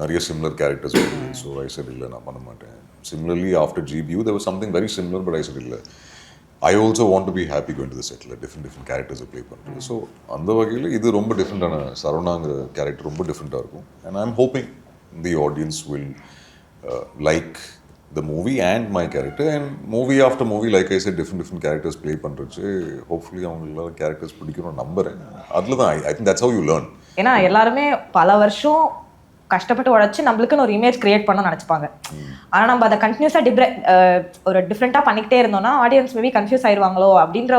நிறைய similar characters வருது. So I said இல்லை, நான் பண்ண மாட்டேன். Similarly after GBU there was something very similar, but I said இல்லை, I also want to be happy going to the set. Different characters play பண்ணுறது. ஸோ அந்த வகையில் இது ரொம்ப டிஃப்ரெண்டான சரவணாங்கிற கேரக்டர் ரொம்ப டிஃப்ரெண்ட்டாக இருக்கும். And I'm hoping the audience will like the movie and my character. And movie after movie, like I said, different characters play பண்ணுறச்சு hopefully அவங்கள கேரக்டர்ஸ் பிடிக்கணும்னு நம்புறேன். அதில் தான் I think that's how you learn. ஏன்னா எல்லாருமே பல வருஷம் கஷ்டப்பட்டு உழைச்சி நம்மளுக்குன்னு ஒரு இமேஜ் கிரியேட் பண்ணணும்னு நினச்சிப்பாங்க. ஆனால் நம்ம அதை கண்டினியூஸாக ஒரு டிஃப்ரெண்ட்டாக பண்ணிக்கிட்டே இருந்தோம்னா ஆடியன்ஸ் மேபி கன்ஃபியூஸ் ஆயிடுவாங்களோ அப்படின்ற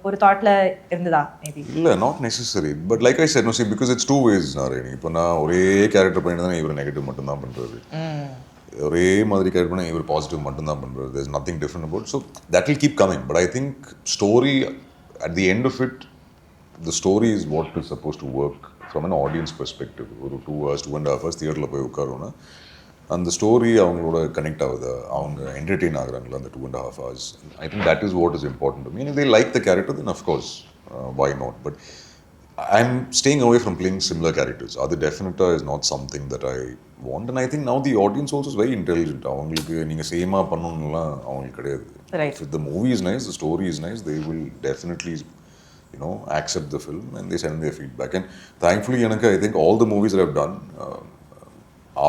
ஒரு தாட்டில் இருந்ததா? மேபி இல்லை, not necessary. But like I set, because it's 2 ways. இப்போ நான் ஒரே கேரக்டர் பண்ணிட்டு தான் இவர் நெகட்டிவ் மட்டும்தான் பண்ணுறது, ஒரே மாதிரி கேரக்டர் பண்ணால் இவர் பாசிட்டிவ் மட்டும்தான் பண்ணுறது. there's nothing different about it. So that will keep coming. But I think story, at the end of it, the story is what is supposed to work from an audience perspective. ஒரு 2 hours 2.5 hours தியேட்டரில் போய் உட்காரோன்னா அந்த ஸ்டோரி அவங்களோட கனெக்ட் ஆகுது, அவங்க என்டர்டெயின் ஆகுறாங்களா அந்த 2.5 hours. I think that is what is important to me. And if they like the character, then of course, why not? But I'm staying away from playing similar characters. Adu definitely is not something that I want. And I think now the audience also is very intelligent. அவங்களுக்கு நீங்கள் சேமாக பண்ணணும்லாம் அவங்களுக்கு கிடையாது. Right. If the movie is nice, the story is nice, they will definitely accept the film and they send their feedback. And thankfully, I think all the movies that I've done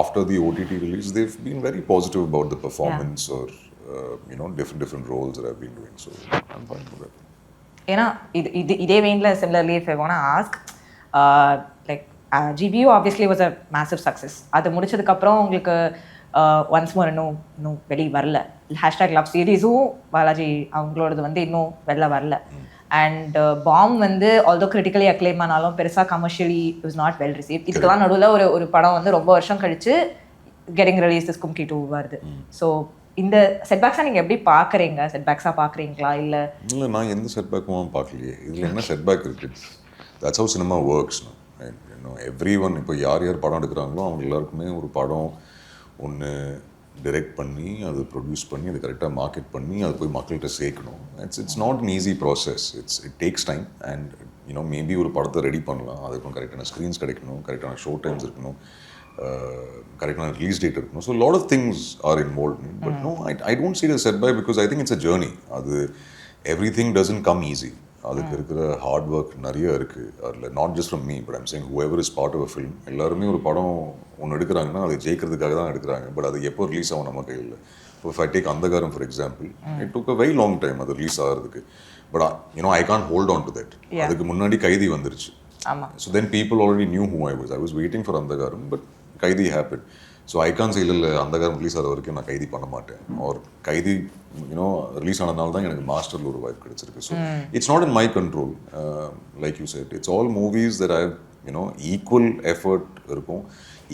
after the OTT release, they've been very positive about the performance or different roles that I've been doing. So I'm fine with that. ஏன்னா இதே வெயினில் similarly if I want ask like GBU obviously was a massive success. அது முடிச்சதுக்கப்புறம் உங்களுக்கு ஒன்ஸ் மோர் இன்னும் வெளியே வரல. #love சீரீஸும் பாலாஜி அவங்களோடது இன்னும் வெளில வரல. And Bomb although critically acclaim ஆனாலும் பெருசாக commercially it was not well receive. இதுக்கெல்லாம் நடுவில் ஒரு படம் ரொம்ப வருஷம் கழிச்சு கெட்டிங் ரிலீஸ் திஸ் கும்கி 2 வருது. ஸோ இந்த செட்பேக்ஸாக நீங்கள் எப்படி பார்க்குறீங்க? செட்பேக்ஸாக பார்க்குறீங்களா? இல்லை நான் எந்த செட்பேக்கும் பார்க்கலையே. இதில் என்ன செட்பேக் இருக்குது? That's how cinema works. Every one இப்போ யார் படம் எடுக்கிறாங்களோ அவங்க எல்லாருக்குமே ஒரு படம் ஒன்று டைரக்ட் பண்ணி அதை ப்ரொடியூஸ் பண்ணி அதை கரெக்டாக மார்க்கெட் பண்ணி அதை போய் மக்கள்கிட்ட சேர்க்கணும். It's not an easy process. It takes time. And maybe ஒரு படத்தை ரெடி பண்ணலாம். அதுக்கும் கரெக்டான ஸ்க்ரீன்ஸ் கிடைக்கணும், கரெக்டான ஷோ டைம்ஸ் இருக்கணும், கரெக்டான ரிலீஸ் டேட் இருக்கணும். So lot of things are involve. But no, I don't see it as a setback because I think it's a journey. அது everything doesn't come easy. அதுக்கு இருக்கிற ஹார்ட் ஒர்க் நிறைய இருக்குது. அதில் not just from me, but I'm saying whoever is part of a film. எல்லாருமே ஒரு படம் ஒன்று எடுக்கிறாங்கன்னா அதை ஜெயிக்கிறதுக்காக தான் எடுக்கிறாங்க. பட் அது எப்போ ரிலீஸ் ஆகும் நம்ம கையில். இப்போ if I take Andhagaaram for example, it took a very long time அது ரிலீஸ் ஆகிறதுக்கு. But I can't hold on to that. அதுக்கு முன்னாடி கைதி வந்துருச்சு. So then people already knew who I was. I was waiting for Andhagaram, but Kaithi happened. So I can't say இல்லை Andhagaram ரிலீஸ் ஆகிற வரைக்கும் நான் கைதி பண்ண மாட்டேன். ஆர் கைதி ரிலீஸ் ஆனதுனால தான் எனக்கு மாஸ்டரில் ஒரு வாய்ப்பு கிடைச்சிருக்கு. So it's not in my control. Like you said, it's all movies that I equal effort இருக்கும்,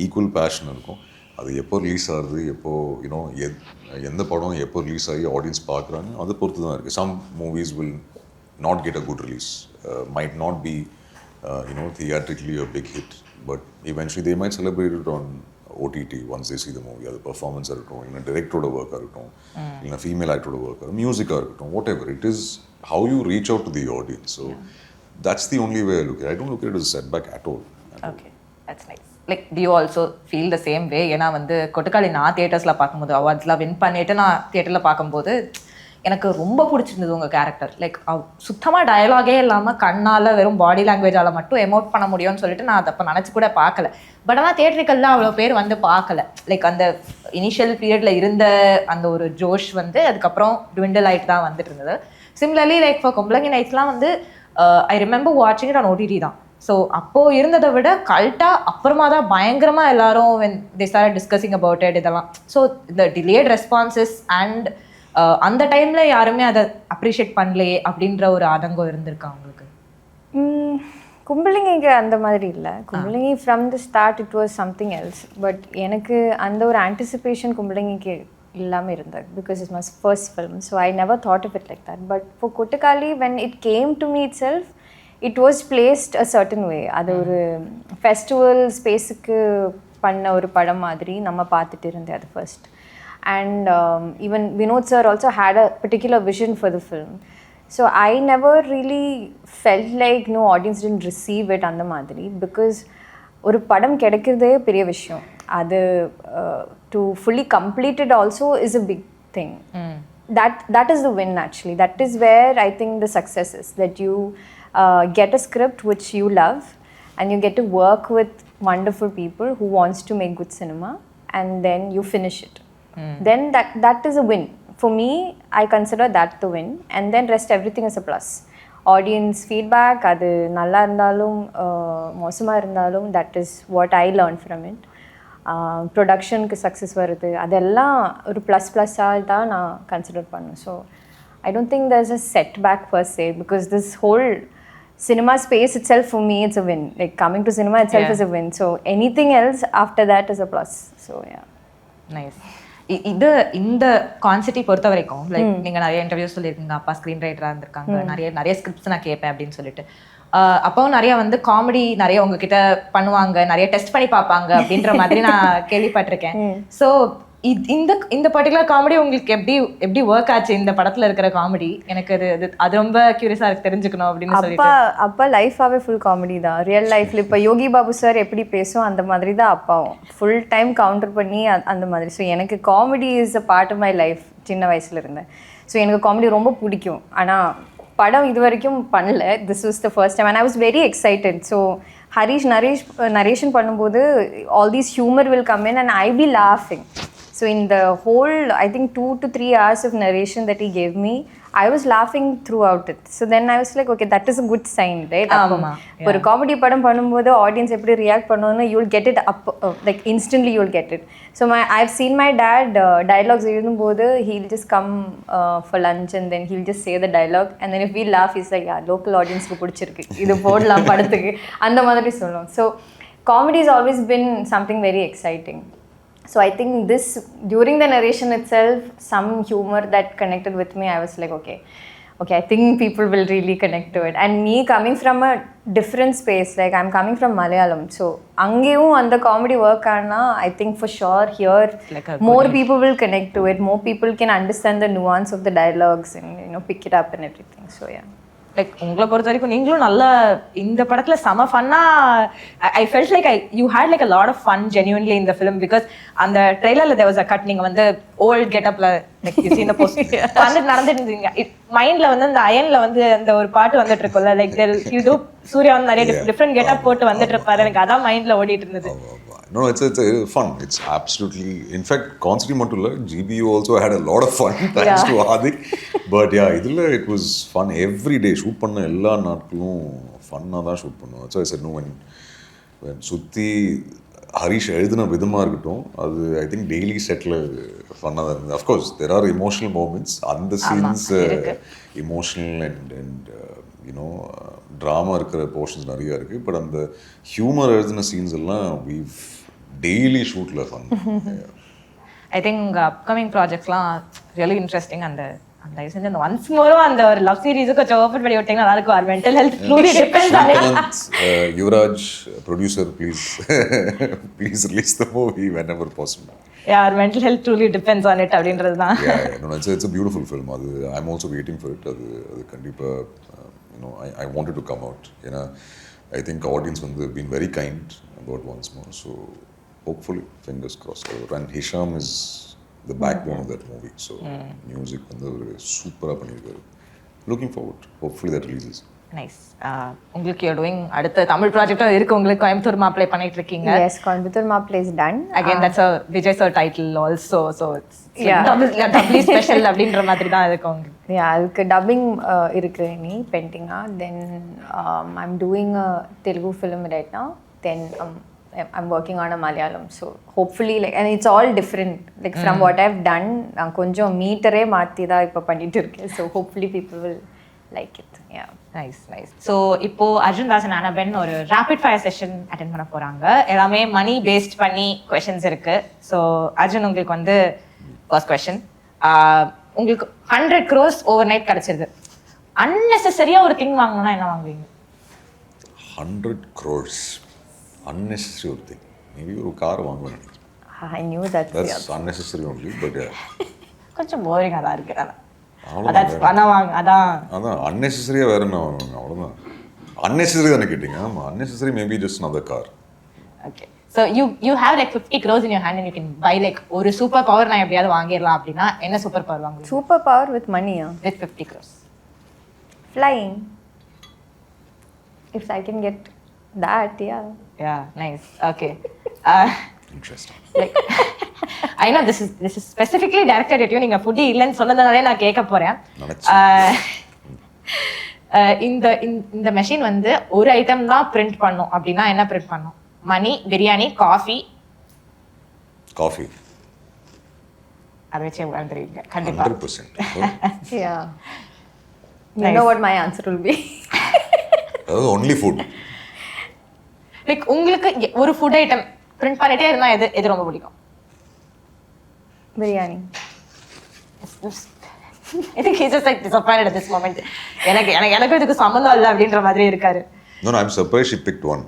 ஈக்குவல் பேஷன் இருக்கும். அது எப்போ ரிலீஸ் ஆகுது, எப்போ எந்த படம் எப்போ ரிலீஸ் ஆகி ஆடியன்ஸ் பார்க்குறாங்க அதை பொறுத்து தான் இருக்குது. Some movies will not get a good release, might not be theatrically a big hit, but eventually they might celebrate it on OTT once they see the movie. அது performance இருக்கட்டும், இல்லை director work இருக்கட்டும், இல்லை female actor work இருக்கட்டும், music இருக்கட்டும், whatever it is, how you reach out to the audience. So that's the only way I look at it. I don't look at it as a setback at all. Okay, that's nice. Like, do you also feel the same way? ஏன்னா கொட்டுக்காளி நான் தியேட்டர்ஸில் பார்க்கும்போது அவார்ட்ஸ்லாம் வின் பண்ணிட்டு நான் தியேட்டரில் பார்க்கும்போது எனக்கு ரொம்ப பிடிச்சிருந்தது உங்கள் கேரக்டர். லைக் சுத்தமாக டயலாகே இல்லாமல் கண்ணால் வெறும் பாடி லாங்குவேஜால் மட்டும் எமோட் பண்ண முடியும்னு சொல்லிட்டு நான் அதை அப்போ நினச்சி கூட பார்க்கல. பட் ஆனால் தியேட்டருக்கெல்லாம் அவ்வளோ பேர் பார்க்கல. லைக் அந்த இனிஷியல் பீரியடில் இருந்த அந்த ஒரு ஜோஷ் அதுக்கப்புறம் ட்விண்டில் ஆகிட்டு தான் வந்துட்டு இருந்தது. சிமிலர்லி லைக் ஃபார் கொம்பளங்கி நைட்ஸ்லாம் ஐ ரிமெம்பர் வாட்சிங் இட் ஆன் OTT தான். ஸோ அப்போது இருந்ததை விட கல்ட்டாக அப்புறமா தான் பயங்கரமாக எல்லாரும் when they started discussing about it இதெல்லாம். So the delayed responses and அந்த டைமில் யாருமே அதை அப்ரிஷியேட் பண்ணலையே அப்படின்ற ஒரு ஆதங்கம் இருந்திருக்கா உங்களுக்கு? கும்பலிங்கிக்கு அந்த மாதிரி இல்லை. Kumbalangi from the start it was something else. But எனக்கு அந்த ஒரு ஆன்டிசிபேஷன் கும்பலிங்கிக்கு இல்லாமல் இருந்தது because it's my first film. So I never thought of it like that. But for Kottukkaali when it came to me itself, it was placed a certain way. அது ஒரு ஃபெஸ்டிவல் ஸ்பேஸுக்கு பண்ண ஒரு படம் மாதிரி நம்ம பார்த்துட்டு இருந்தேன் அது first. And even Vinod sir also had a particular vision for the film. So I never really felt like no audience didn't receive it அந்த மாதிரி. Because ஒரு படம் கிடைக்கிறதே பெரிய விஷயம். அது to fully complete it also is a big thing. That is the win actually. That is where I think the success is. That you get a script which you love and you get to work with wonderful people who wants to make good cinema and then you finish it. Then that is a win. For me, I consider that the win. And then rest everything is a plus. Audience feedback, அது நல்லா இருந்தாலும் மோசமாக இருந்தாலும், that is what I learned from it. ப்ரொடக்ஷனுக்கு சக்ஸஸ் வருது, அதெல்லாம் ஒரு ++ஆக தான் நான் கன்சிடர் பண்ணேன். So I don't think there's a setback per se because this whole cinema space itself for me it's a win. Like coming to cinema itself is a win. So anything else after that is a plus. So yeah. Nice. இந்த கான்சிட்டி பொறுத்த வரைக்கும் லைக் நீங்கள் நிறைய இன்டர்வியூஸ் சொல்லியிருக்கீங்க, அப்பா ஸ்க்ரீன் ரைட்டராக இருந்திருக்காங்க, நிறைய ஸ்கிரிப்ட்ஸ் நான் கேட்பேன் அப்படின்னு சொல்லிட்டு. அப்பாவும் நிறைய காமெடி நிறைய உங்ககிட்ட பண்ணுவாங்க, நிறைய டெஸ்ட் பண்ணி பார்ப்பாங்க அப்படின்ற மாதிரி நான் கேள்விப்பட்டிருக்கேன். ஸோ இந்த பர்டிகுலர் காமெடி உங்களுக்கு எப்படி ஒர்க் ஆச்சு? இந்த படத்தில் இருக்கிற காமெடி எனக்கு அது ரொம்ப க்யூரியஸாக இருக்கு தெரிஞ்சுக்கணும் அப்படின்னு சொல்லிட்டு. அப்பா லைஃபாகவே ஃபுல் காமெடி தான். ரியல் லைஃப்பில் இப்போ யோகி பாபு சார் எப்படி பேசும் அந்த மாதிரி தான் அப்பாவும் ஃபுல் டைம் கவுண்டர் பண்ணி அந்த மாதிரி. ஸோ எனக்கு comedy is a part of my life சின்ன வயசுல இருந்தேன். ஸோ எனக்கு காமெடி ரொம்ப பிடிக்கும். ஆனால் படம் இது வரைக்கும் பண்ணல. This was the first time and I was very excited. So narration பண்ணும்போது all these humour will come in and I be லாஃபிங். So in the whole, I think 2 to 3 hours of narration that he gave me, I was laughing throughout it. So then I was like, okay, that is a good sign, right? ஒரு காமெடி படம் பண்ணும்போது ஆடியன்ஸ் எப்படி ரியாக்ட் பண்ணுவோன்னு you will get it up, like instantly you will get it. So I have seen my dad dialogues எழுதும்போது he'll just come for lunch and then he'll just say the dialogue and then if we laugh is like local ஆடியன்ஸ்க்கு பிடிச்சிருக்கு, இது போடலாம் படத்துக்கு, அந்த மாதிரி சொல்லுவோம். So comedy is always been something very exciting. So I think this, during the narration itself, some humor that connected with me, I was like, okay, I think people will really connect to it. And me coming from a different space, like I'm coming from Malayalam, so angeyum and the comedy work aana, I think for sure here like more people will connect to it, more people can understand the nuance of the dialogues and, you know, pick it up and everything. So yeah. Like உங்களை பொறுத்த வரைக்கும் நீங்களும் நல்லா இந்த படத்துல செம ஃபன்னா. I felt like you had like a lot of fun genuinely இந்த ஃபிலிம். பிகாஸ் அந்த ட்ரெய்லர்ல தேர் வாஸ் அ கட், நீங்க வந்து ஓல்ட் கெட்டப்ல like you see the post வந்து நடந்துட்டு இருந்தீங்க. மைண்ட்ல வந்து அந்த அயன்ல வந்து அந்த ஒரு பாட்டு வந்துட்டு இருக்கும்ல, like there you do Suriya வந்து நிறைய டிஃப்ரெண்ட் கெட்டப் போட்டு வந்துட்டு இருப்பாரு. எனக்கு அதான் மைண்ட்ல ஓடிட்டு இருந்தது. No, it's fun. It's absolutely. In fact, Concity Matula, GBU also had a lot of fun thanks to Adik. But yeah, it was fun every day. Shoot panna ella naatkalum fun ah da shoot pannuvom. So I said no, when Suthi Harish எழுதுன விதமா இருக்கட்டும், அது I think daily setல fun ah irundha. Of course, there are emotional moments. And the scenes emotional and you know drama இருக்கிற portions நிறைய இருக்கு. But அந்த humor எழுதுன scenes எல்லாம் we've daily shootல fun. I think upcoming projectsலாம் really interesting. அந்த செஞ்ச அந்த ஒன்ஸ் மோரும் அந்த ஒரு லவ் சீரிஸுக்கு கொஞ்சம் ஓப்பன் பண்ணி விட்டீங்கன்னா நல்லா இருக்கும். Mental health truly depends on it. Yuvaraj producer please release the movie whenever possible. Yeah, our mental health truly depends on it அப்படின்றது தான். Yeah, no, it's a beautiful film. அது I'm also waiting for it. அது கண்டிப்பா you know I wanted to come out. You know, I think audience வந்து been very kind about once more. So hopefully fingers crossed. And Hisham is the backbone of that movie. So music வந்து ஒரு சூப்பரா பண்ணிருக்காரு. Looking forward. Hopefully that releases. Nice. உங்களுக்கு you're doing அடுத்த தமிழ் ப்ராஜெக்ட்டும் இருக்கு. உங்களுக்கு கோயம்புத்தூர் மாப்பிள்ளை பண்ணிட்டு இருக்கீங்க. Yes, கோயம்புத்தூர் மாப்பிள்ளை is done. Again that's a Vijay sir title also. So it's doubly special அப்படின்ற மாதிரி தான் இருக்கு உங்களுக்கு. Yeah, அதுக்கு டப்பிங் இருக்கு நீ பெண்டிங்கா. Then I'm doing a Telugu film right now. Then I'm working on a Malayalam. So hopefully like, and it's all different like from what I've done. நான் கொஞ்சம் மீட்டரே மாத்தி தான் இப்ப பண்ணிட்டு இருக்கேன். So hopefully people will like it. Yeah. Nice. So இப்போ அர்ஜுன் தாஸ் and Annabelle ஒரு rapid fire session attend பண்ண போறாங்க. எல்லாமே மணி பேஸ்ட் பண்ணி questions இருக்கு. So அர்ஜுன் உங்களுக்கு வந்து first question. உங்களுக்கு 100 crores overnight கிடைச்சிருது. unnecessary ஒரு thing வாங்கணும்னா என்ன வாங்குவீங்க? 100 crores unnecessary ஒரு thing. Maybe ஒரு கார் வாங்குவேன். I knew that's unnecessary only, but yeah. கொஞ்சம் போரிங்கா தான் இருக்கு. அதான் unnecessary வேற என்ன வாங்குவாங்க அவ்வளவுதான். unnecessary தானே கேட்டீங்க? ஆமா, unnecessary maybe just another car. Okay. So you have like 50 crores in your hand and you can buy like ஒரு சூப்பர் பவர் நான் எப்படியாவது வாங்கிடலாம் அப்படின்னா என்ன சூப்பர் பவர் வாங்குவீங்க? Super power with money. With 50 crores. Flying. If I can get that, yeah. Yeah, nice. Okay. Interesting. Like I know this is specifically directed at you. நீங்க ஃபுட்டி இல்லன்னு சொன்னதனாலே நான் கேட்க போறேன். இந்த மெஷின் வந்து ஒரு ஐட்டம் தான் பிரிண்ட் பண்ணும் அப்படின்னா என்ன பிரிண்ட் பண்ணும்? மணி, பிரியாணி, காஃபி. அதை வச்சே வந்துருவீங்க கண்டிப்பா. 100%. Yeah. You know what my answer will be. Only food. Like உங்களுக்கு ஒரு ஃபுட் ஐட்டம் பிரிண்ட் பண்ணிட்டே இருந்தா எது ரொம்ப பிடிக்கும்? Biryani. I think he's just like disappointed at this moment. எனக்கு இதுக்கு சம்மந்தம் இல்லை அப்படின்ற மாதிரி இருக்காரு. No, I'm surprised she picked one.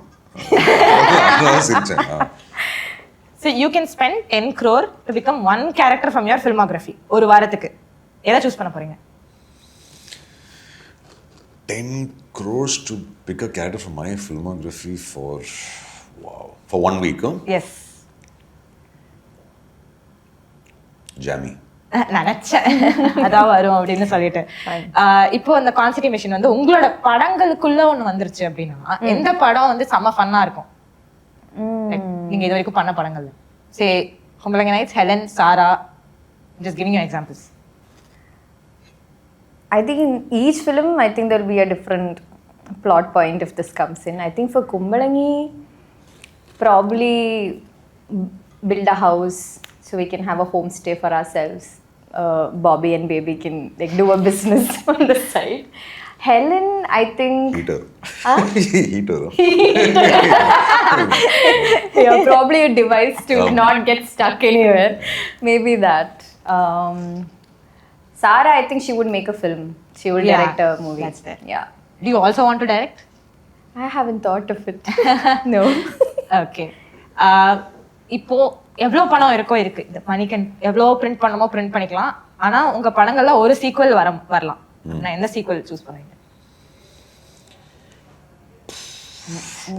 So you can spend 10 crore to become one character from your filmography. ஒரு வாரத்துக்கு எதை சூஸ் பண்ண போறீங்க? 10 crores to pick a character from my filmography for 1 week, huh? Yes. Jamie. நினைச்சேன் அதான் வரும் அப்படின்னு சொல்லிட்டு. இப்போ அந்த கான்சிட்டி மிஷின் வந்து உங்களோட படங்களுக்குள்ள ஒண்ணு வந்துருச்சு அப்படின்னா எந்த படம் வந்து செம்ம ஃபன்னா இருக்கும் நீங்க இது வரைக்கும் பண்ண படங்கள்ல? சே Kumbalangi nights, Helen, Sara, just giving you examples. I think in each film, I think there will be a different plot point if this comes in. I think for Kumbalangi, probably build a house so we can have a homestay for ourselves. Bobby and Baby can like do a business on the side. Helen, I think... Heater. Heater. Yeah, probably a device to not get stuck anywhere. Maybe that. Sarah, I think she would make a film. She would direct a movie. That's there. Yeah. Do you also want to direct? I haven't thought of it. No. Okay. இப்போ எவ்வளோ படம் இருக்கோ இருக்கு, இந்த மணிக்கன் எவ்வளோ பிரிண்ட் பண்ணமோ பிரிண்ட் பண்ணிக்கலாம். ஆனா உங்க படங்கள்ல ஒரு சீக்வல் வரலாம். நான் எந்த சீக்வல் சூஸ் பண்ணுவீங்க?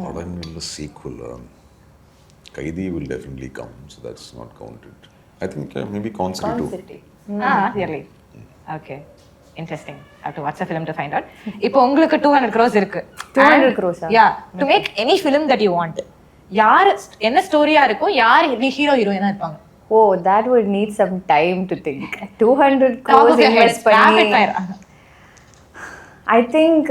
படங்கள்ல சீக்வல் கைதி will definitely come, so that's not counted. I think maybe Concity too. Really? Okay. Interesting. I have to watch the film to find out. இப்போ உங்களுக்கு 200 crores இருக்கு. 200 crores? Yeah. To make any film that you want. யார் என்ன ஸ்டோரியா இருக்கும், யார் ஹீரோ ஹீரோயினா இருப்பாங்க? Oh, that would need some time to think. 200 crores invest பண்ணி. I think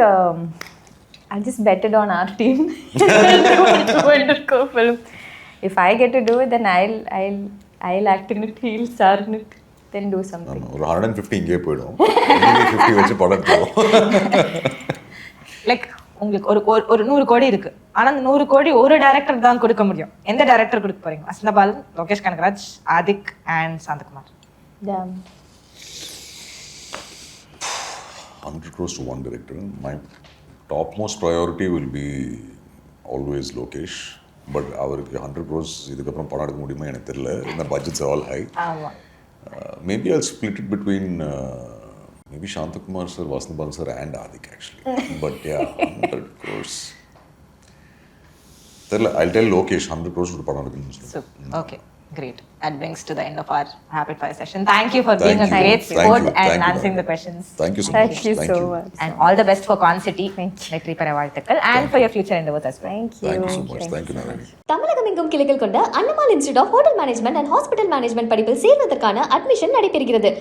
I'll just bet it on our team. 200 crore film. If I get to do it, then I'll act in it, he'll star in it, then do something. ஒரு 150 இங்கே போயிடும். 50 வச்சு படம் எடுத்துவோம். லைக் உங்களுக்கு ஒரு 100 கோடி இருக்கு. ஆனா அந்த 100 கோடி ஒரு டைரக்டர் தான் கொடுக்க முடியும். எந்த டைரக்டர் கொடுக்க போறீங்க? Vasanthabalan, Lokesh Kanagaraj, Adhik and Santhakumar. Damn. 100 crores to one director. My topmost priority will be always Lokesh. But அவருக்கு 100 crores இதுக்கப்புறம் படம் எடுக்க முடியுமா எனக்கு தெரியல. இந்த பட்ஜெட்ஸ் ஆல் ஹை. ஆமா. Maybe I'll split it between maybe Shantakumar sir, Vasanban sir and Adik actually. But yeah, 100 crores. I'll tell Lokesh 100 crores to படம் எடுக்கணும்னு. So, okay. Great. That brings to the end of our rapid fire session. Thank you for being a great Thank sport you. and Thank you, answering madam. the questions. Thank you so Thank much. you so much. And all the best for Concity. வெற்றி பெற வாழ்த்துக்கள். And for your future endeavors as well. Thank you. Thank you so much. Thank you, Narani. தமிழகம் எங்கும் கிளைகள் கொண்ட அண்ணமால் institute of hotel management and hospital management படிப்பில் சேர்வதற்கான அட்மிஷன் நடைபெறுகிறது.